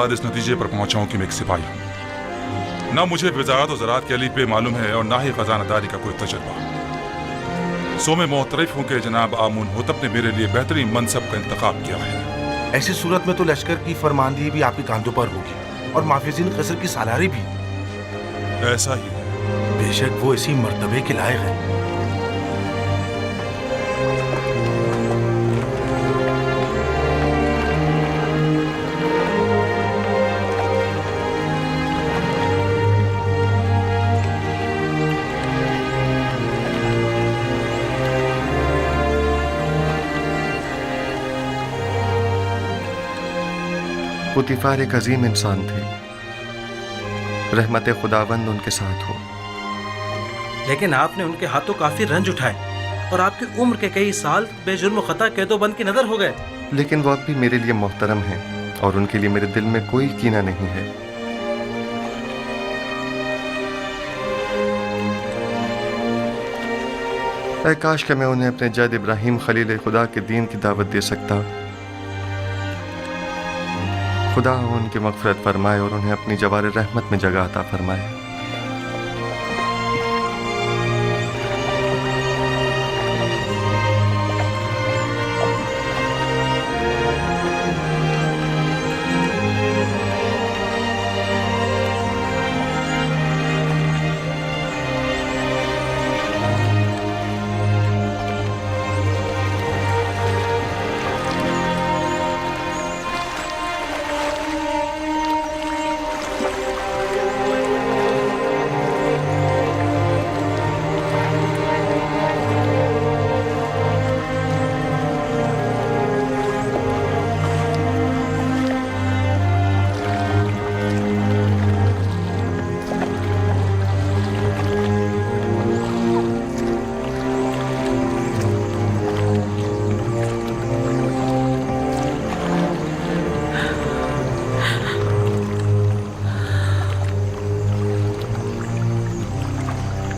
बाद इस नतीजे पर पहुंचा हूं कि मैं एक सिपाही हूं। ना मुझे वजारत और ज़राअत के अलीफ पे मालूम है और ना ही खजानादारी का कोई तजर्बा। सो मैं मोतरफ हूं कि जनाब आमून होतब ने मेरे लिए बेहतरीन मनसब का इंतखाब किया है। ऐसी सूरत में तो लश्कर की फरमानदी भी आपके कांधों पर होगी और माफिजीन कसर की सालारी भी। ऐसा ही है। बेशक वो इसी मर्तबे के लायक है। पुतीफार एक अजीम इंसान थे, रहमत खुदावंद उनके साथ हो। लेकिन आपने उनके हाथों काफी रंज उठाए और आपकी उम्र के कई साल बेजुर्म खता कैदोबंद की नजर हो गए। लेकिन वो अब भी मेरे लिए मोहतरम हैं और उनके लिए मेरे दिल में कोई कीना नहीं है। ऐ काश कि मैं उन्हें अपने जद इब्राहिम खलील खुदा के दीन की दावत दे सकता। खुदा उनकी मग़फ़िरत फरमाए और उन्हें अपनी जवार रहमत में जगह अता फरमाए।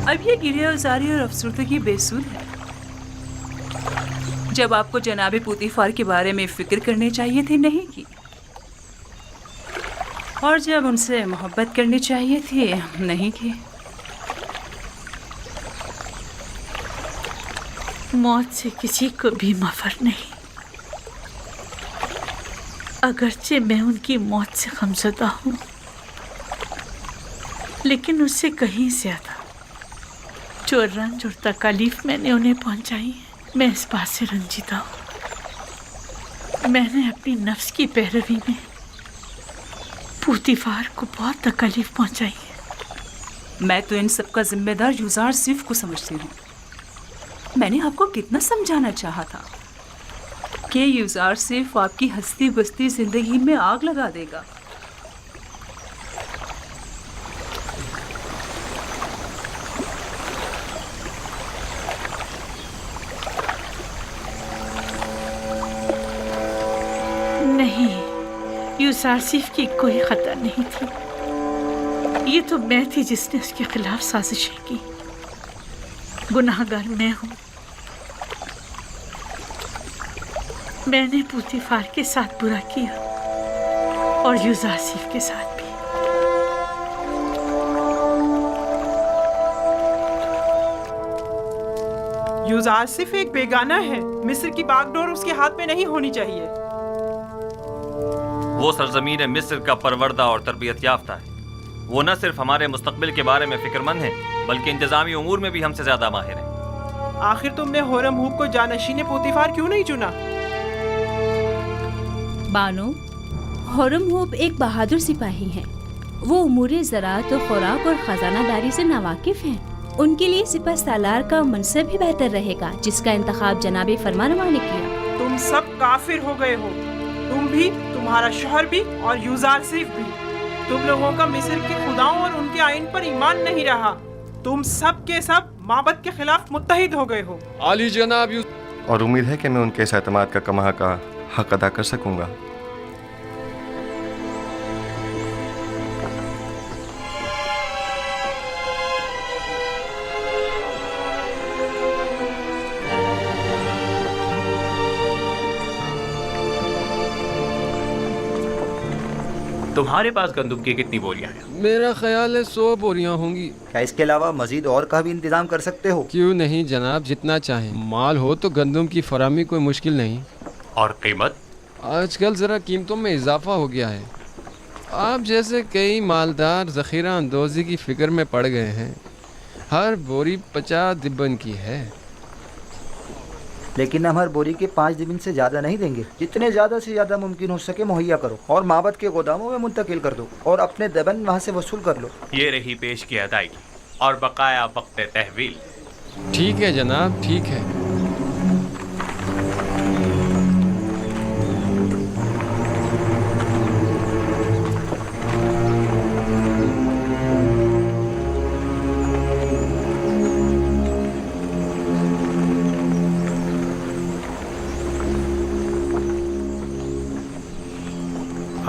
अब ये गिरियाज़ारी और अफसरदगी बेसुध है। जब आपको जनाब पुतीफार के बारे में फिक्र करनी चाहिए थी नहीं की, और जब उनसे मोहब्बत करनी चाहिए थी नहीं की। मौत से किसी को भी मफर नहीं। अगरचे मैं उनकी मौत से गमज़दा हूँ, लेकिन उससे कहीं ज्यादा जो रंज और तकलीफ मैंने उन्हें पहुंचाई है, मैं इस बात से रंजीदा हूँ। मैंने अपनी नफ्स की पैरवी में पुतीफार को बहुत तकलीफ पहुंचाई है। मैं तो इन सब का जिम्मेदार यूज़ार सिर्फ को समझती हूँ। मैंने आपको कितना समझाना चाहा था कि यूज़ार सिर्फ आपकी हंसती बसती जिंदगी में आग लगा देगा। नहीं, यूसारसिफ की कोई खता नहीं थी। ये तो मैं थी जिसने उसके खिलाफ साजिशें की। गुनाहगार मैं हूँ। मैंने पुतीफार के साथ बुरा किया और यूसारसिफ के साथ भी। यूसारसिफ एक बेगाना है। मिस्र की बागडोर उसके हाथ में नहीं होनी चाहिए। वो सरजमीन मिस्र का परवरदा और तरबियत याफ्ता है। वो न सिर्फ हमारे मुस्तकबिल के बारे में फिक्रमंद है, बल्कि इंतजामी उमूर में भी हमसे ज्यादा माहिर है। आखिर तुमने होरम हूब को जानशीन पुतीफार क्यों नहीं चुना? बानो, होरम हूब एक बहादुर सिपाही हैं। वो उमूर ज़राअत और खुराक और खजानादारी से नावाकिफ हैं। उनके लिए सिपह सालार का मनसब ही बेहतर रहेगा, जिसका इंतखाब जनाब फरमानवा ने किया। तुम सब काफिर हो गए हो, तुम भी, तुम्हारा शोहर भी और यूसारसिफ भी। तुम लोगों का मिस्र के खुदाओं और उनके आइन पर ईमान नहीं रहा। तुम सब के सब माबद के खिलाफ मुत्तहिद हो गए हो। आली जनाब। और उम्मीद है कि मैं उनके इस एतमाद का कमाहा का हक अदा कर सकूंगा। تمہارے پاس گندم کی کتنی بوریاں ہیں؟ میرا خیال ہے 100 بوریاں ہوں گی۔ کیا اس کے علاوہ مزید اور کا بھی انتظام کر سکتے ہو؟ کیوں نہیں جناب، جتنا چاہیں۔ مال ہو تو گندم کی فراہمی کوئی مشکل نہیں۔ اور قیمت؟ آج کل ذرا قیمتوں میں اضافہ ہو گیا ہے۔ آپ جیسے کئی مالدار ذخیرہ اندوزی کی فکر میں پڑ گئے ہیں۔ ہر بوری 50 دبن کی ہے۔ لیکن ہم ہر بوری کے 5 دبن سے زیادہ نہیں دیں گے۔ جتنے زیادہ سے زیادہ ممکن ہو سکے مہیا کرو اور معبد کے گوداموں میں منتقل کر دو اور اپنے دبن وہاں سے وصول کر لو۔ یہ رہی پیش کی ادائیگی اور بقایا وقت تحویل۔ ٹھیک ہے جناب، ٹھیک ہے۔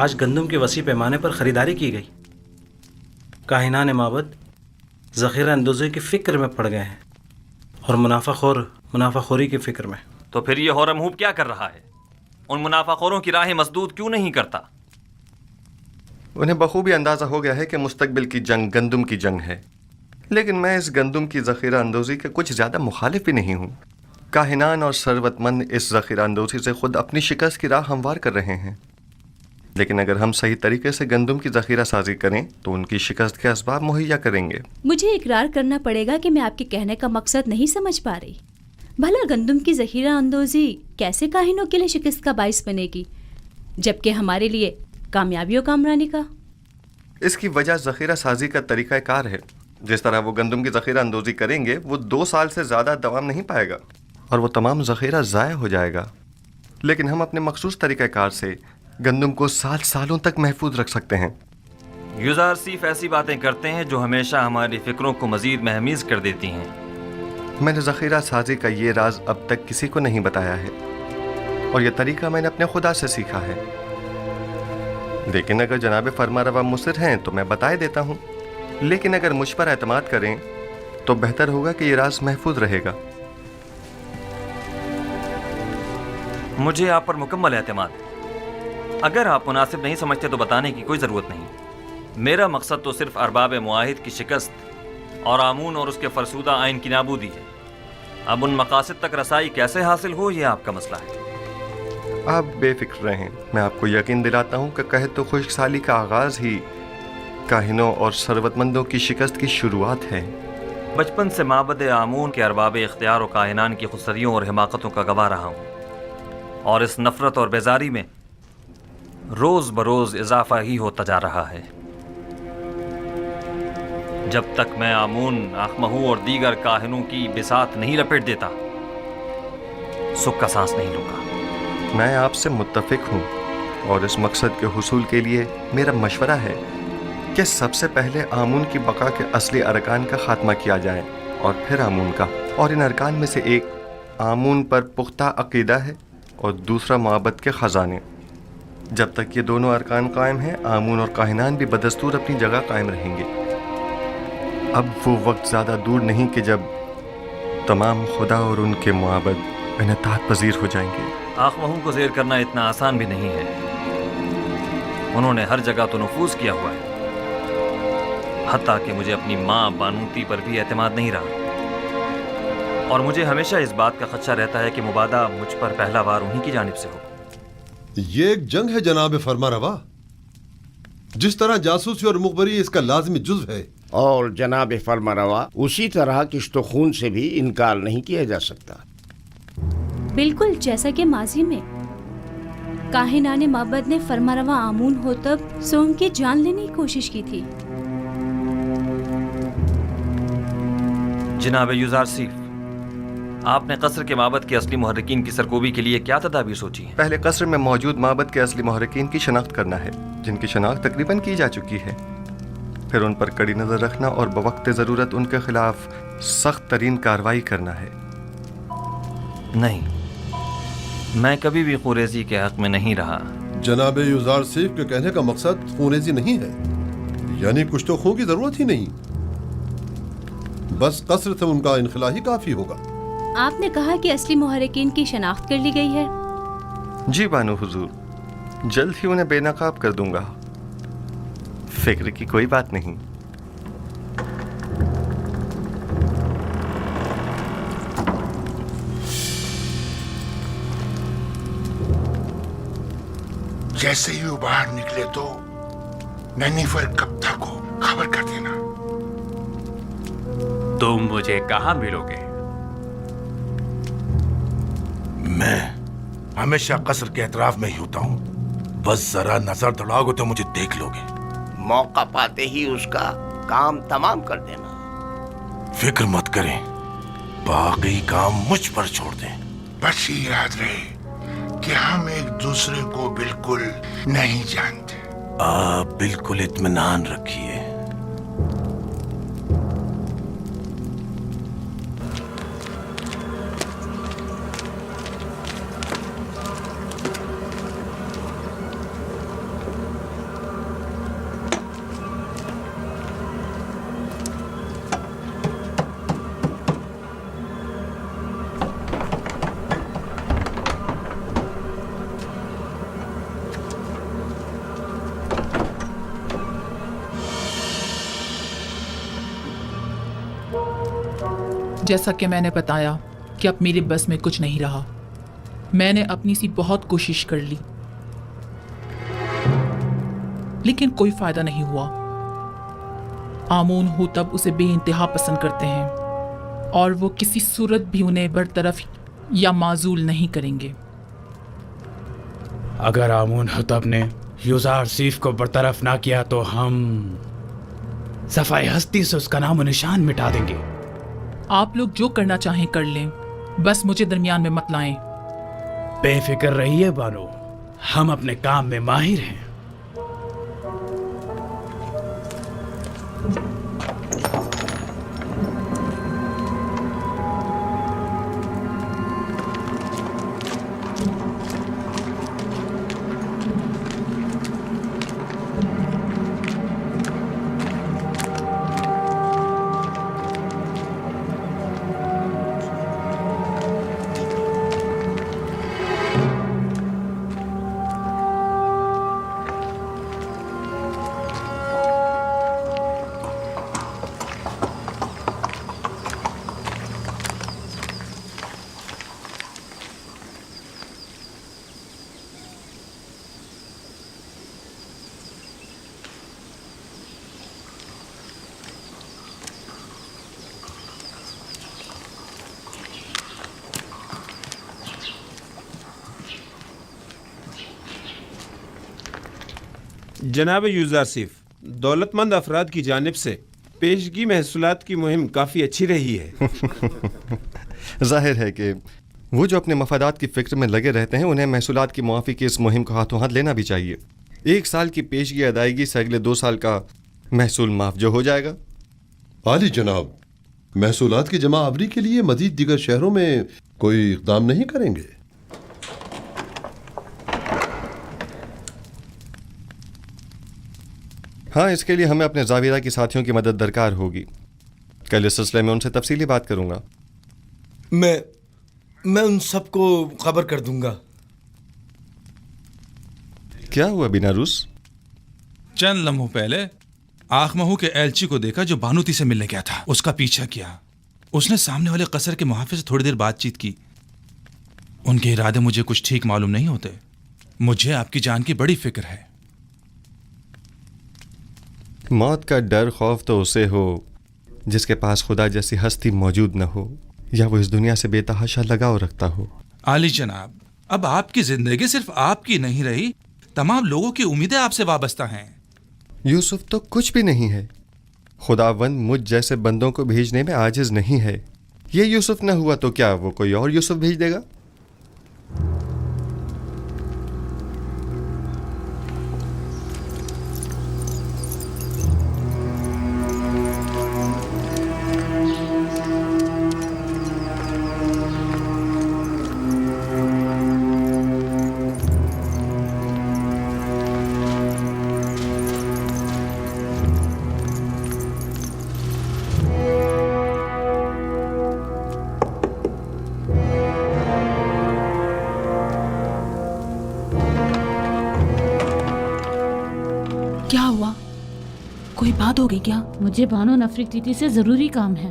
آج گندم کے وسیع پیمانے پر خریداری کی گئی۔ کاہنان معبد ذخیرہ اندوزی کی فکر میں پڑ گئے ہیں اور منافع خوری کی فکر میں۔ تو پھر یہ ہورم ہوپ کیا کر رہا ہے؟ ان منافع خوروں کی راہیں مسدود کیوں نہیں کرتا؟ انہیں بخوبی اندازہ ہو گیا ہے کہ مستقبل کی جنگ گندم کی جنگ ہے، لیکن میں اس گندم کی ذخیرہ اندوزی کے کچھ زیادہ مخالف بھی نہیں ہوں۔ کاہنان اور ثروت مند اس ذخیرہ اندوزی سے خود اپنی شکست کی راہ ہموار کر رہے ہیں، لیکن اگر ہم صحیح طریقے سے گندم کی ذخیرہ سازی کریں تو ان کی شکست کے اسباب مہیا کریں گے۔ مجھے اقرار کرنا پڑے گا کہ میں آپ کے کہنے کا مقصد نہیں سمجھ پا رہی۔ بھلا گندم کی ذخیرہ اندوزی کیسے کاہنوں کے لیے شکست کا باعث بنے گی جبکہ ہمارے لیے کامیابی و کامرانی کا؟ اس کی وجہ ذخیرہ سازی کا طریقہ کار ہے۔ جس طرح وہ گندم کی ذخیرہ اندوزی کریں گے وہ 2 سال سے زیادہ دوام نہیں پائے گا اور وہ تمام ذخیرہ ضائع ہو جائے گا، لیکن ہم اپنے مخصوص طریقہ کار سے گندم کو سالوں تک محفوظ رکھ سکتے ہیں۔ یوزار صرف ایسی باتیں کرتے ہیں جو ہمیشہ ہماری فکروں کو مزید مہمیز کر دیتی ہیں۔ میں نے ذخیرہ سازی کا یہ راز اب تک کسی کو نہیں بتایا ہے اور یہ طریقہ میں نے اپنے خدا سے سیکھا ہے، لیکن اگر جناب فرمانروا مصر ہیں تو میں بتائے دیتا ہوں، لیکن اگر مجھ پر اعتماد کریں تو بہتر ہوگا کہ یہ راز محفوظ رہے گا۔ مجھے آپ پر مکمل اعتماد ہے۔ اگر آپ مناسب نہیں سمجھتے تو بتانے کی کوئی ضرورت نہیں۔ میرا مقصد تو صرف ارباب معاہد کی شکست اور آمون اور اس کے فرسودہ آئین کی نابودی ہے۔ اب ان مقاصد تک رسائی کیسے حاصل ہو یہ آپ کا مسئلہ ہے۔ آپ بے فکر رہیں، میں آپ کو یقین دلاتا ہوں کہ قحط و خشک سالی کا آغاز ہی کاہنوں اور ثروت مندوں کی شکست کی شروعات ہے۔ بچپن سے معبد آمون کے ارباب اختیار و کاہنان کی خودسریوں اور حماقتوں کا گواہ رہا ہوں، اور اس نفرت اور بیزاری میں روز بروز اضافہ ہی ہوتا جا رہا ہے۔ جب تک میں آمون، آخمہو اور دیگر کاہنوں کی بساط نہیں لپیٹ دیتا سکھ کا سانس نہیں لوں گا۔ میں آپ سے متفق ہوں اور اس مقصد کے حصول کے لیے میرا مشورہ ہے کہ سب سے پہلے آمون کی بقا کے اصلی ارکان کا خاتمہ کیا جائے اور پھر آمون کا، اور ان ارکان میں سے ایک آمون پر پختہ عقیدہ ہے اور دوسرا معبد کے خزانے۔ جب تک یہ دونوں ارکان قائم ہیں آمون اور کاہنان بھی بدستور اپنی جگہ قائم رہیں گے۔ اب وہ وقت زیادہ دور نہیں کہ جب تمام خدا اور ان کے معبد انعطاف پذیر ہو جائیں گے۔ آخمہو کو زیر کرنا اتنا آسان بھی نہیں ہے۔ انہوں نے ہر جگہ تو نفوذ کیا ہوا ہے، حتیٰ کہ مجھے اپنی ماں بانوتی پر بھی اعتماد نہیں رہا، اور مجھے ہمیشہ اس بات کا خدشہ رہتا ہے کہ مبادہ مجھ پر پہلا بار انہی کی جانب سے ہو۔ یہ ایک جنگ ہے جناب فرمانروا، جس طرح جاسوسی اور مخبری اس کا لازمی جزو ہے، اور جناب فرمانروا اسی طرح کشت و خون سے بھی انکار نہیں کیا جا سکتا۔ بالکل جیسا کہ ماضی میں کاہنان معبد نے فرمانروا آمون ہوتب سونگ کی جان لینے کی کوشش کی تھی۔ جناب یوزار صرف آپ نے قصر کے معبد کے اصلی محرکین کی سرکوبی کے لیے کیا تدابیر سوچی ہیں؟ پہلے قصر میں موجود معبد کے اصلی محرکین کی شناخت کرنا ہے، جن کی شناخت تقریباً کی جا چکی ہے، پھر ان پر کڑی نظر رکھنا اور بوقت ضرورت ان کے خلاف سخت ترین کارروائی کرنا ہے۔ نہیں، میں کبھی بھی خوریزی کے حق میں نہیں رہا۔ جناب یوزار صرف کے کہنے کا مقصد خونریزی نہیں ہے، یعنی کچھ تو خون کی ضرورت ہی نہیں، بس قصر سے ان کا انخلا ہی کافی ہوگا۔ آپ نے کہا کہ اصلی محرکین کی شناخت کر لی گئی ہے؟ جی بانو حضور، جلد ہی انہیں بے نقاب کر دوں گا۔ फिक्र की कोई बात नहीं। जैसे ही वो बाहर निकले तो नैनीफल कप्ता को खबर कर देना। तुम मुझे कहाँ मिलोगे? मैं हमेशा कसर के एतराफ में ही होता हूँ, बस जरा नजर दौड़ाओगे तो मुझे देख लोगे। मौका पाते ही उसका काम तमाम कर देना। फिक्र मत करें, बाकी काम मुझ पर छोड़ दें। बस ये याद रहे कि हम एक दूसरे को बिल्कुल नहीं जानते। आप बिल्कुल इत्मीनान रखिए। जैसा कि मैंने बताया कि अब मेरे बस में कुछ नहीं रहा। मैंने अपनी सी बहुत कोशिश कर ली, लेकिन कोई फायदा नहीं हुआ। आमून होतब उसे बेइंतहा पसंद करते हैं और वो किसी सूरत भी उन्हें बरतरफ या माजूल नहीं करेंगे। अगर आमून होतब ने यूजार सीफ को बरतरफ ना किया तो हम सफाई हस्ती से उसका नाम और निशान मिटा देंगे। आप लोग जो करना चाहें कर लें, बस मुझे दरमियान में मत लाएं। बेफिक्र रहिए बानो, हम अपने काम में माहिर हैं। जनाब यूज़ारसीफ, दौलतमंद अफराद की जानिब से पेशगी महसूलात की मुहिम काफ़ी अच्छी रही है। जाहिर है कि वो जो अपने मफादात की फ़िक्र में लगे रहते हैं, उन्हें महसूलात की मुआफ़ी की इस मुहिम को हाथों हाथ लेना भी चाहिए। 1 साल की पेशगी अदायगी से अगले 2 साल का महसूल माफ जो हो जाएगा। आली जनाब, महसूलात की जमा आवरी के लिए मज़ीद दीगर शहरों में कोई इक़दाम नहीं करेंगे? हाँ, इसके लिए हमें अपने ज़ाविरा की साथियों की मदद दरकार होगी। कल इस सिलसिले में उनसे तफसीली बात करूंगा। मैं उन सबको खबर कर दूंगा। क्या हुआ बिनारूस? चंद लम्हों पहले आखमहू के एलची को देखा जो बानूती से मिलने गया था। उसका पीछा किया। उसने सामने वाले कसर के मुहाफिज से थोड़ी देर बातचीत की। उनके इरादे मुझे कुछ ठीक मालूम नहीं होते। मुझे आपकी जान की बड़ी फिक्र है। मौत का डर खौफ तो उसे हो जिसके पास खुदा जैसी हस्ती मौजूद न हो, या वो इस दुनिया से बेतहाशा लगाव रखता हो। आली जनाब, अब आपकी जिंदगी सिर्फ आपकी नहीं रही, तमाम लोगों की उम्मीदें आपसे वाबस्ता हैं। यूसुफ तो कुछ भी नहीं है। खुदावंद मुझ जैसे बंदों को भेजने में आजिज नहीं है। ये यूसुफ न हुआ तो क्या वो कोई और यूसुफ भेज देगा? कोई बात हो गई क्या? मुझे बानो नफरीती से जरूरी काम है।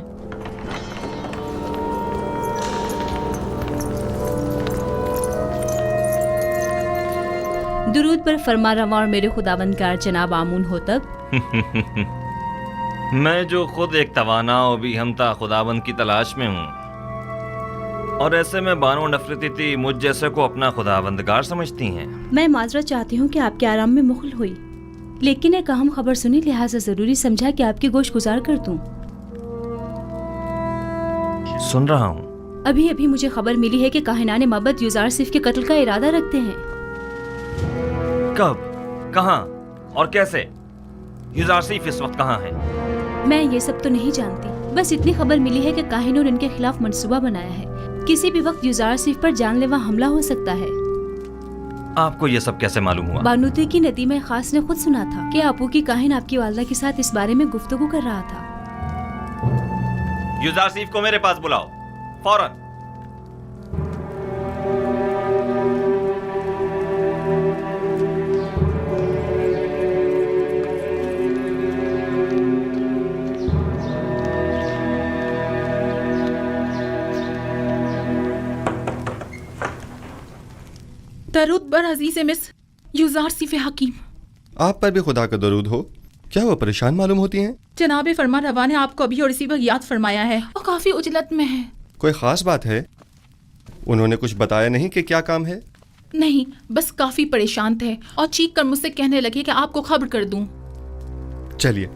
दुरूद पर फरमा रवा और मेरे खुदावंदगार जनाब आमून हो तब। मैं जो खुद एक तवाना और भी हमता खुदाबंद की तलाश में हूँ, और ऐसे में बानो नफरती मुझ जैसे को अपना खुदाबंदगार समझती हैं। मैं माजरत चाहती हूँ कि आपके आराम में मुखल हुई, लेकिन एक अहम खबर सुनी, लिहाजा जरूरी समझा कि आपकी गोश्त गुजार कर दूं। सुन रहा हूँ। अभी अभी मुझे खबर मिली है कि काहिनाने माबद यूजार सिफ के कत्ल का इरादा रखते हैं। कब, कहाँ और कैसे? यूजार सिफ इस वक्त कहाँ है? मैं ये सब तो नहीं जानती, बस इतनी खबर मिली है कि काहिनों ने उनके खिलाफ मंसूबा बनाया है। किसी भी वक्त यूजार सिफ पर जानलेवा हमला हो सकता है। आपको ये सब कैसे मालूम हुआ? बानूते की नदीमा खास ने खुद सुना था कि आपू की काहिन आपकी वालदा के साथ इस बारे में गुफ्तगू कर रहा था। यूजार सिफ को मेरे पास बुलाओ, फौरन। दरूद बर अजीज मिस यूजार सिफ हकीम। आप पर भी खुदा का दरूद हो। क्या वो परेशान मालूम होती हैं? जनाब फरमा रवा ने आपको अभी और इसी वक्त याद फरमाया है और काफी उजलत में है। कोई खास बात है? उन्होंने कुछ बताया नहीं कि क्या काम है? नहीं, बस काफी परेशान थे और चीख कर मुझसे कहने लगे कि आपको खबर कर दूं। चलिए।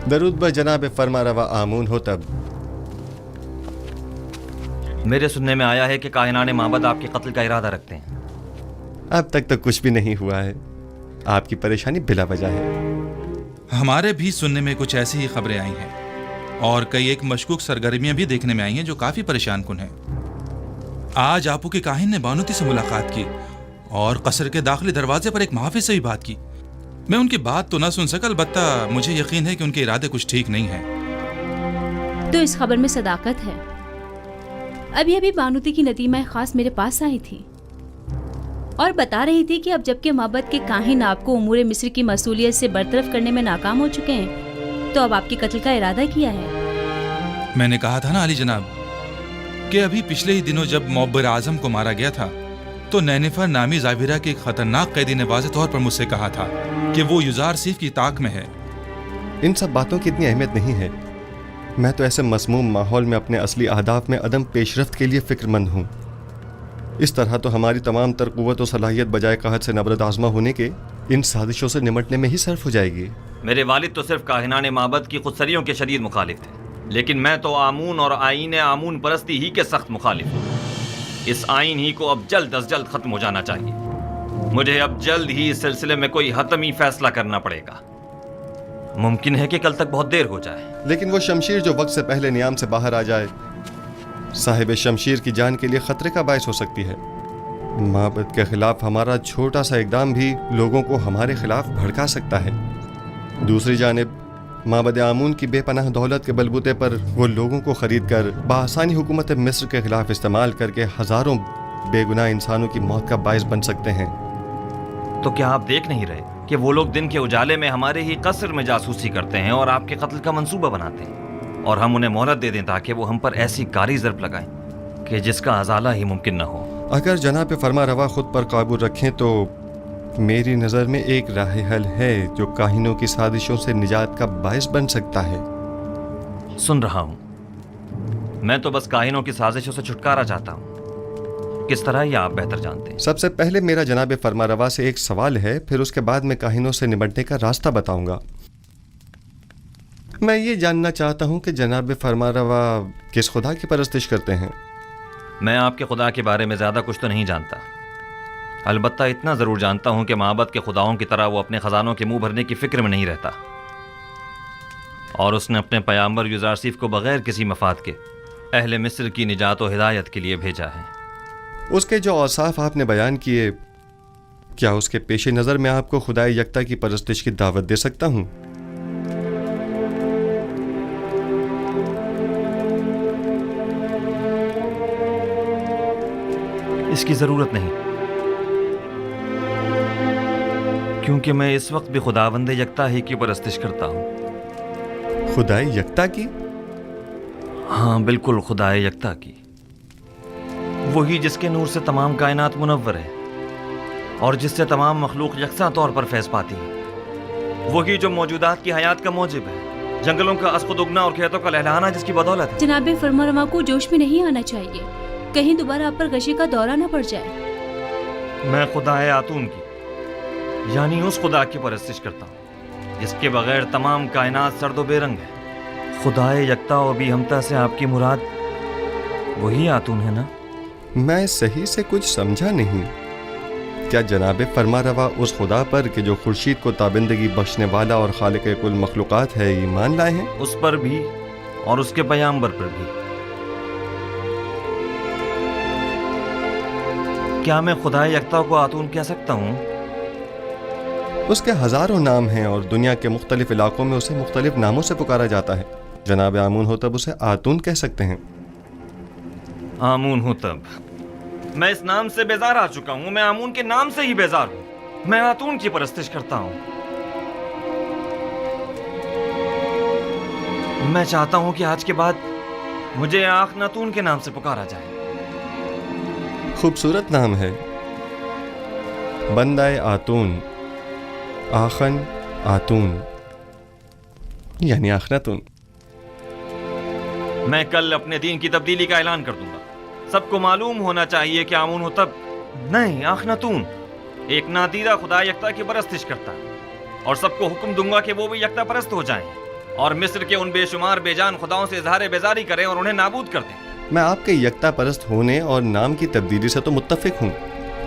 दरूद ब जनाब फरमा रवा आमून हो तब। मेरे सुनने में आया है कि काहिनाने माबद आपके कत्ल का इरादा रखते हैं। अब तक तो कुछ भी नहीं हुआ है। आपकी परेशानी बिला वजह है। हमारे भी सुनने में कुछ ऐसी ही खबरें आई हैं और कई एक मशकूक सरगर्मियां भी देखने में आई हैं जो काफी परेशान कुन हैं। आज आपू के काहिन ने बानूती से मुलाकात की और कसर के दाखिली दरवाजे पर एक मुहाफिज से भी बात की। मैं उनकी बात तो ना सुन सका, अलबत्ता मुझे यकीन है कि उनके इरादे कुछ ठीक नहीं हैं। तो इस खबर में सदाकत है। अभी अभी बानूती की नदीमा खास मेरे पास आई थी और बता रही थी कि अब जबकि माबद के काहिन आपको उमूर मिस्र की मसूलियत से बरतरफ करने में नाकाम हो चुके हैं, तो अब आपके कत्ल का इरादा किया है। मैंने कहा था ना अली जनाब कि अभी पिछले ही दिनों जब मुअब्बर आजम को मारा गया था तो नैनिफर नामी जाविरा के एक खतरनाक कैदी ने वाज़ेह तौर पर मुझसे कहा था कि वो यूजार सिफ की ताक में है। इन सब बातों की इतनी अहमियत नहीं है। मैं तो ऐसे मसमूम माहौल में अपने असली अहदाफ में अदम पेशरफ्त के लिए फिक्रमंद हूँ। इस तरह तो हमारी तमाम तर क़ुव्वत और सलाहियत बजाय कहत से नबरद आज़मा होने के इन साजिशों से निमटने में ही सर्फ हो जाएगी। मेरे वालिद तो सिर्फ काहिनाने माबद की खुदसरियों के शदीद मुखालिफ थे, लेकिन मैं तो आमून और आईन आमून परस्ती ही के सख्त मुखालिफ हूँ। इस आइन ही को अब जल्द अज जल्द खत्म हो जाना चाहिए। मुझे अब जल्द ही इस सिलसिले में कोई हतमी फैसला करना पड़ेगा। मुमकिन है कि कल तक बहुत देर हो जाए, लेकिन वो शमशीर जो वक्त से पहले नियाम से बाहर आ जाए साहिब शमशीर की जान के लिए खतरे का बायस हो सकती है। माबद के खिलाफ हमारा छोटा सा इकदाम भी लोगों को हमारे खिलाफ भड़का सकता है। दूसरी जानिब माबद आमून की बेपनाह दौलत के बलबूते पर वो लोगों को खरीद कर बआसानी हुकूमत मिस्र के खिलाफ इस्तेमाल करके हजारों बेगुनाह इंसानों की मौत का बायस बन सकते हैं। तो क्या आप देख नहीं रहे कि वो लोग दिन के उजाले में हमारे ही कसर में जासूसी करते हैं और आपके कत्ल का मंसूबा बनाते हैं, और हम उन्हें मोहलत दे दें ताकि वो हम पर ऐसी कारी ज़र्ब लगाएं कि जिसका अजाला ही मुमकिन न हो। अगर जनाब फरमा रवा खुद पर काबू रखें तो मेरी नज़र में एक राह हल है जो काहिनों की साजिशों से निजात का बायस बन सकता है। सुन रहा हूँ। मैं तो बस काहिनों की साजिशों से छुटकारा चाहता हूँ। किस तरह ये आप बेहतर जानते हैं। सबसे पहले मेरा जनाब फरमा रवा से एक सवाल है, फिर उसके बाद मैं काहिनों से निपटने का रास्ता बताऊंगा। मैं ये जानना चाहता हूँ कि जनाब फरमा रवा किस खुदा की परस्तिश करते हैं। मैं आपके खुदा के बारे में ज़्यादा कुछ तो नहीं जानता, अलबत्ता इतना ज़रूर जानता हूँ कि माबद के खुदाओं की तरह वो अपने ख़जानों के मुंह भरने की फ़िक्र में नहीं रहता, और उसने अपने पैगंबर यूजार सिफ को बग़ैर किसी मफाद के अहले मिस्र की निजात और हिदायत के लिए भेजा है। उसके जो औसाफ आपने बयान किए, क्या उसके पेश नज़र में आपको खुदाई यकता की परस्तिश की दावत दे सकता हूँ? اس کی ضرورت نہیں، کیونکہ میں اس وقت بھی خداوند یکتا ہی کی پرستش کرتا ہوں۔ خدائے یکتا کی؟ ہاں بالکل، خدائے یکتا کی، وہی جس کے نور سے تمام کائنات منور ہے اور جس سے تمام مخلوق یکساں طور پر فیض پاتی ہے، وہی جو موجودات کی حیات کا موجب ہے، جنگلوں کا اسقد اگنا اور کھیتوں کا لہلہانا جس کی بدولت ہے۔ جناب فرمانروا کو جوش میں نہیں آنا چاہیے، کہیں دوبارہ آپ پر غشی کا دورہ نہ پڑ جائے۔ میں خدائے آتون کی، یعنی اس خدا کی پرستش کرتا ہوں جس کے بغیر تمام کائنات سرد و بے رنگ ہے۔ خدائے یکتا و بھی ہمتا سے آپ کی مراد وہی آتون ہے نا؟ میں صحیح سے کچھ سمجھا نہیں۔ کیا جناب فرمانروا اس خدا پر کہ جو خورشید کو تابندگی بخشنے والا اور خالق کل مخلوقات ہے ایمان لائے ہیں؟ اس پر بھی اور اس کے پیامبر پر بھی۔ کیا میں خدائے یکتا کو آتون کہہ سکتا ہوں؟ اس کے ہزاروں نام ہیں اور دنیا کے مختلف علاقوں میں اسے مختلف ناموں سے پکارا جاتا ہے۔ جناب آمون ہو تب اسے آتون کہہ سکتے ہیں۔ آمون ہو تب، میں اس نام سے بیزار آ چکا ہوں، میں آمون کے نام سے ہی بیزار ہوں، میں آتون کی پرستش کرتا ہوں۔ میں چاہتا ہوں کہ آج کے بعد مجھے آخناتون کے نام سے پکارا جائے۔ خوبصورت نام ہے، بندہ آتون، آخن آتون یعنی آخناتون۔ میں کل اپنے دین کی تبدیلی کا اعلان کر دوں گا، سب کو معلوم ہونا چاہیے کہ آمون ہو تب نہیں، آخناتون ایک نادیدہ خدا یکتا کی پرستش کرتا ہے، اور سب کو حکم دوں گا کہ وہ بھی یکتا پرست ہو جائیں اور مصر کے ان بے شمار بے جان خداؤں سے اظہار بیزاری کریں اور انہیں نابود کر دیں۔ میں آپ کے یکتا پرست ہونے اور نام کی تبدیلی سے تو متفق ہوں،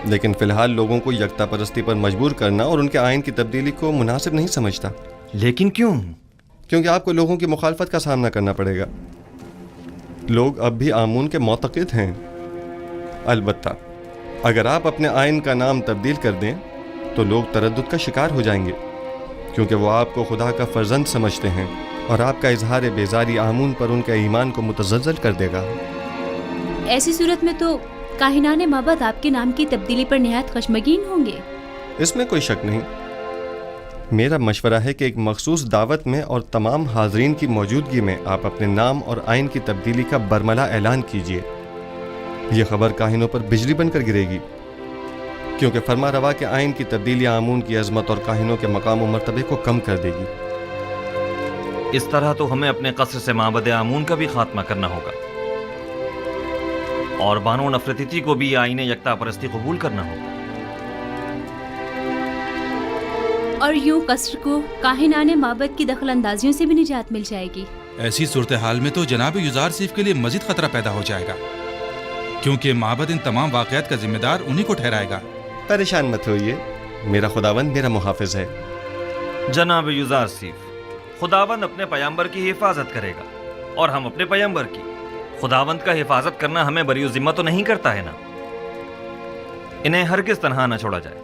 لیکن فی الحال لوگوں کو یکتا پرستی پر مجبور کرنا اور ان کے آئین کی تبدیلی کو مناسب نہیں سمجھتا۔ لیکن کیوں؟ کیونکہ آپ کو لوگوں کی مخالفت کا سامنا کرنا پڑے گا۔ لوگ اب بھی آمون کے معتقد ہیں، البتہ اگر آپ اپنے آئین کا نام تبدیل کر دیں تو لوگ تردد کا شکار ہو جائیں گے، کیونکہ وہ آپ کو خدا کا فرزند سمجھتے ہیں اور آپ کا اظہار بیزاری آمون پر ان کے ایمان کو متزلزل کر دے گا۔ ایسی صورت میں تو کاہنان معبد آپ کے نام کی تبدیلی پر نہایت خشمگین ہوں گے۔ اس میں کوئی شک نہیں۔ میرا مشورہ ہے کہ ایک مخصوص دعوت میں اور تمام حاضرین کی موجودگی میں آپ اپنے نام اور آئین کی تبدیلی کا برملا اعلان کیجیے۔ یہ خبر کاہنوں پر بجلی بن کر گرے گی، کیونکہ فرما روا کے آئین کی تبدیلی آمون کی عظمت اور کاہنوں کے مقام و مرتبے کو کم کر دے گی۔ اس طرح تو ہمیں اپنے قصر سے معبد آمون کا بھی خاتمہ کرنا ہوگا اور بانو نفرتیتی کو بھی آئین یکتا پرستی قبول کرنا ہوگا، اور یوں قصر کو کاہنان معبد کی دخل اندازیوں سے بھی نجات مل جائے گی۔ ایسی صورتحال میں تو جناب یوزارسیف کے لیے مزید خطرہ پیدا ہو جائے گا، کیونکہ معبد ان تمام واقعات کا ذمہ دار انہی کو ٹھہرائے گا۔ پریشان مت ہوئیے، میرا خداوند میرا محافظ ہے۔ جناب یوزارسیف، خداوند اپنے پیامبر کی حفاظت کرے گا اور ہم اپنے پیامبر کی۔ خداوند کا حفاظت کرنا ہمیں بری ذمہ تو نہیں کرتا ہے نا؟ انہیں ہرگز تنہا نہ چھوڑا جائے۔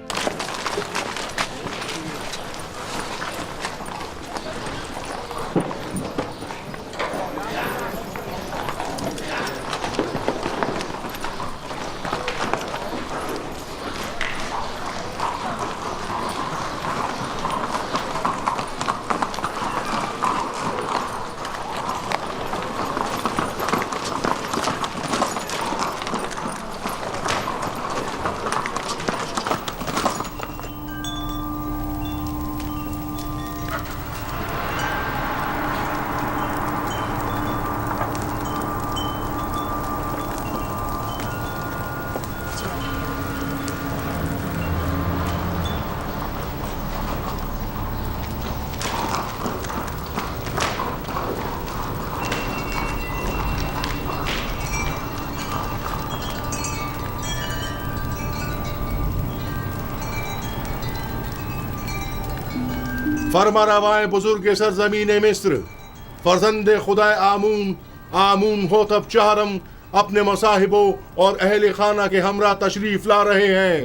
فرما روائے بزرگ سرزمین مصر، فرزند خدا آمون، آمون ہوتب چہرم اپنے مصاحبوں اور اہل خانہ کے ہمراہ تشریف لا رہے ہیں۔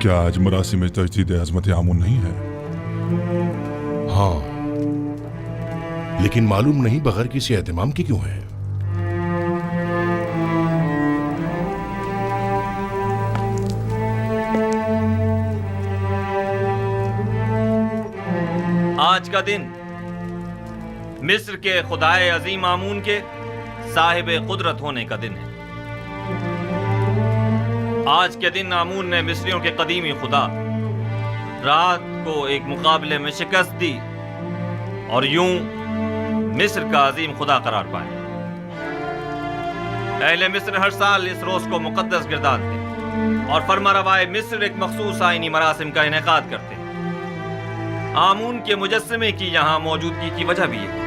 क्या आज मरासिम तजदीद अजमत आमून नहीं है? हाँ, लेकिन मालूम नहीं बगैर किसी एहतमाम के क्यों है। आज का दिन मिस्र के खुदाए अजीम आमून के साहिब कुदरत होने का दिन है। आज के दिन आमून ने मिस्रियों के कदीमी खुदा रात को एक मुकाबले में शिकस्त दी और यूं मिस्र का अजीम खुदा करार पाया। अहले मिस्र हर साल इस रोज को मुकद्दस गिरदानते और फरमारवाए मिस्र एक मखसूस आईनी मरासिम का इनेकाद करते। आमून के मुजस्समे की यहाँ मौजूदगी की वजह भी है।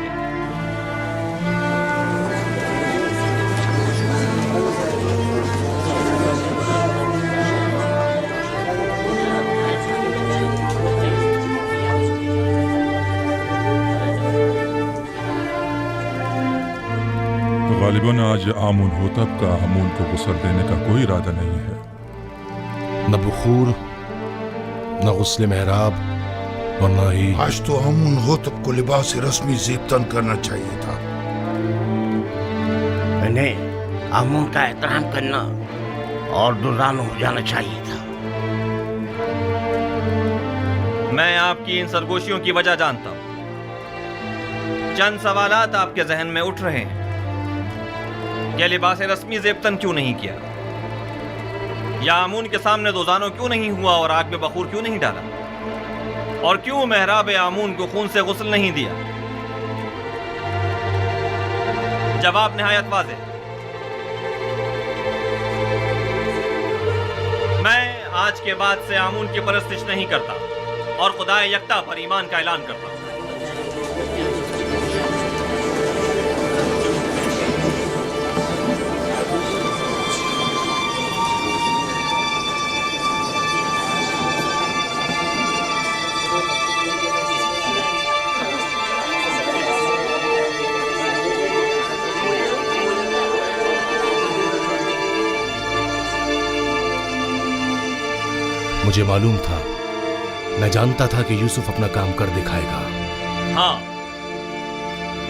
गालिबन आज आमून होतब का आमून को गुस्ल देने का कोई इरादा नहीं है। न बुखूर, न गुस्ल महराब और न ही आज तो आमून होतब को लिबास रस्मी ज़ेबतन करना चाहिए था। इन्हें आमून का एहतराम करना और दुर्रानो हो जाना चाहिए था। मैं आपकी इन सरगोशियों की वजह जानता हूं। चंद सवालात आपके जहन में उठ रहे हैं। क्या लिबास रस्मी ज़ेबतन क्यों नहीं किया, या आमून के सामने दोजानो क्यों नहीं हुआ और आग में बखूर क्यों नहीं डाला, और क्यों महराब आमून को खून से गुस्ल नहीं दिया? जवाब निहायत वाज़ेह। मैं आज के बाद से आमून की परस्तिश नहीं करता और खुदाए यकता पर ईमान का ऐलान करता हूं। मुझे मालूम था, मैं जानता था कि यूसुफ अपना काम कर दिखाएगा। हाँ,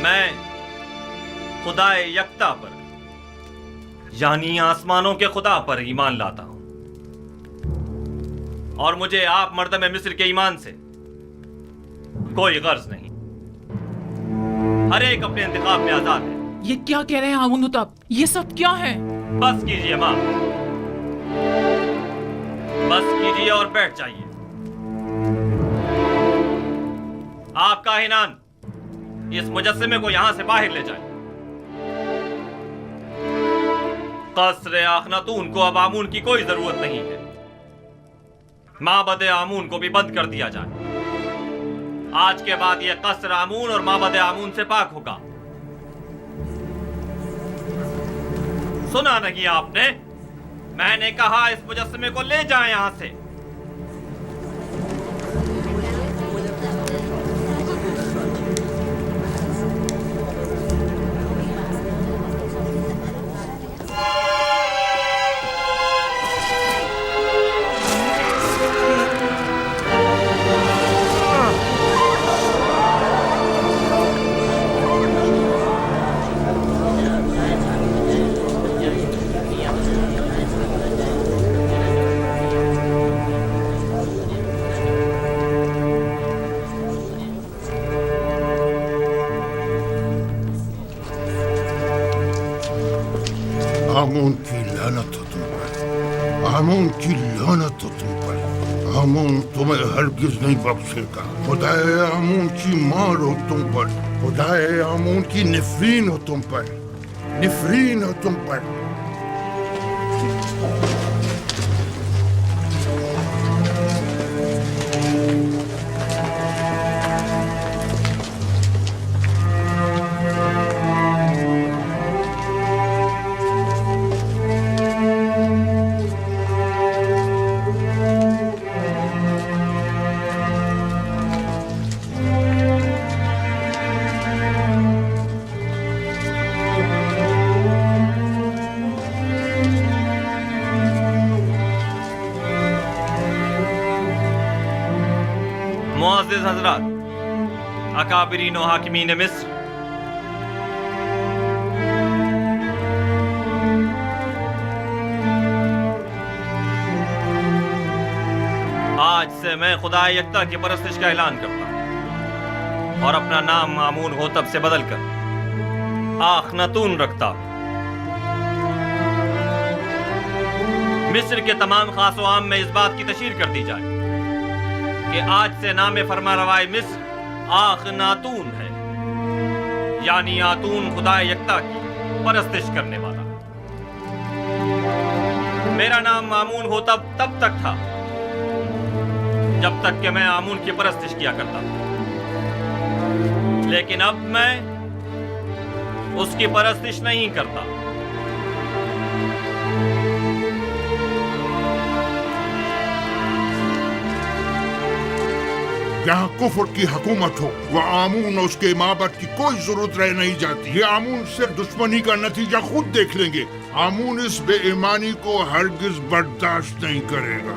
मैं खुदाए यकता पर यानी आसमानों के खुदा पर ईमान लाता हूं और मुझे आप मर्दम मिस्र के ईमान से कोई गर्ज नहीं। हर एक अपने इंतखाब में आजाद है। ये क्या कह रहे हैं आमून होतब? ये सब क्या है? बस कीजिए मां, बस कीजिए और बैठ जाइए। आप काहिनान इस मुजस्समे को यहां से बाहर ले जाएं। कसर आखनातून को अब आमून की कोई जरूरत नहीं है। माबद आमून को भी बंद कर दिया जाए। आज के बाद यह कसर आमून और माबद आमून से पाक होगा। सुना नहीं आपने? मैंने कहा इस मुजस्समे को ले जाएं यहां से। आमून की लानत हो तुम पर, आमून की लानत हो तुम पर। आमून तुम्हें हरगिज नहीं बख्शेगा। खुदाए आमून की मार हो तुम पर, खुदाए आमून की निफरीन हो तुम पर, निफरीन हो तुम पर। मुअज़्ज़िज़ हज़रात, अकाबिरीन व हाकिमीन मिस्र, आज से मैं खुदा यकता की परस्तिश का ऐलान करता हूँ और अपना नाम आमून होतब से बदलकर आखनतून रखता हूँ। मिस्र के तमाम खास व आम में इस बात की तशहीर कर दी जाए कि आज से नाम फरमारवाए मिस्र आखनातून है, यानी आतून खुदा यकता की परस्तिश करने वाला। मेरा नाम आमून होतब तब तक था जब तक कि मैं आमून की परस्तिश किया करता था, लेकिन अब मैं उसकी परस्तिश नहीं करता। यहाँ कुफर की हुकूमत हो, वह आमून और उसके माबद की कोई जरूरत रह नहीं जाती। ये आमून सिर्फ दुश्मनी का नतीजा खुद देख लेंगे। आमून इस बेईमानी को हरगिज बर्दाश्त नहीं करेगा।